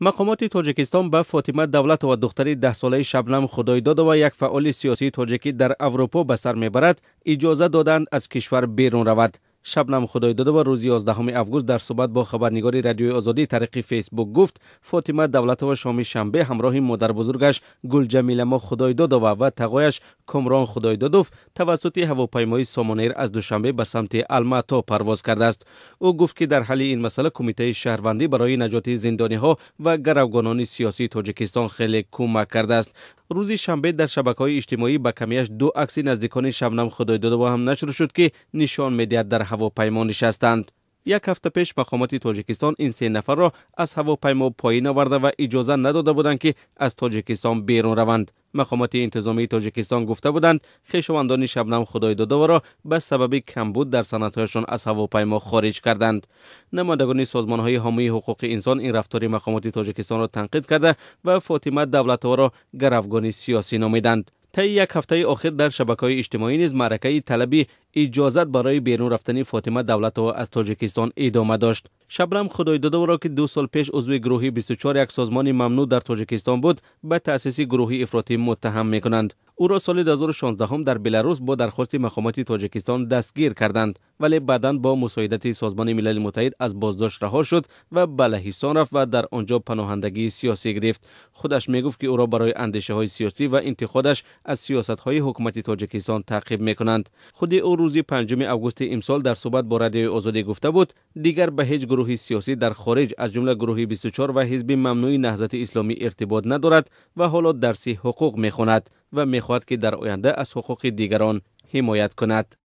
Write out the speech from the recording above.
مقامات تاجیکستان به فاطمه دولت و دختری 10 ساله شبنم خدایداد و یک فعال سیاسی تاجیکی در اروپا به سر میبرد اجازه دادند از کشور بیرون رود. شبنم خدایداد و روز 11 اوگوست در صحبت با خبرنگار رادیوی آزادی طریق فیسبوک گفت فاطمه دولت و شام شنبه همراه مادر بزرگش گل جمیله ما خدایداد و تقایش کامران خدایدادوف توسط هواپیمای سامانیر از دوشنبه به سمت الماتا پرواز کرده است. او گفت که در حل این مسئله کمیته شهروندی برای نجات زندانی ها و گروگانان سیاسی تاجیکستان خیلی کمک کرده است. روز شنبه در شبکه‌های اجتماعی به کمیش 2 عکس نزدیکان شبنم خدایداد هم نشر شد که نشان می‌دهد در هواپیما نشستند. یک هفته پیش مقامات تاجیکستان این 3 نفر را از هواپیما پایین آورده و اجازه نداده بودند که از تاجیکستان بیرون روند. مقامات انتظامی تاجیکستان گفته بودند خویشاوندان شبنم خدایداد را به سبب کمبود در سندهایشان از هواپیما خارج کردند. نمایندگان سازمان‌های حامی حقوق انسان این رفتار مقامات تاجیکستان را تنقید کرده و فاطمه دولت‌ها را گروگان سیاسی نامیدند. طی یک هفته آخر در شبکه‌های اجتماعی نیز معرکه طلبی اجازت برای بیرون رفتن فاطمه دولت‌ها از تاجیکستان ادامه داشت. شبنم خدایداد را که 2 سال پیش عضو گروه 24 یک سازمان ممنوع در تاجیکستان بود به تأسیس گروه افراطی متهم می‌کنند. او را سال 2016 در بلاروس با درخواست مقامات تاجیکستان دستگیر کردند ولی بعداً با مساعدت سازمان ملل متحد از بازداشت رها شد و به لهستان رفت و در آنجا پناهندگی سیاسی گرفت. خودش میگفت که او را برای اندیشه‌های سیاسی و انتقادش از سیاست‌های حکومت تاجیکستان تعقیب می‌کنند. خود او روز 5 اوگوست امسال در صحبت با رادیوی آزادی گفته بود دیگر به هیچ گروه سیاسی در خارج از جمله گروه 24 و حزب ممنوع نهضت اسلامی ارتباط ندارد و حالا درس حقوق می‌خواند و می‌خواهد که در آینده از حقوق دیگران حمایت کند.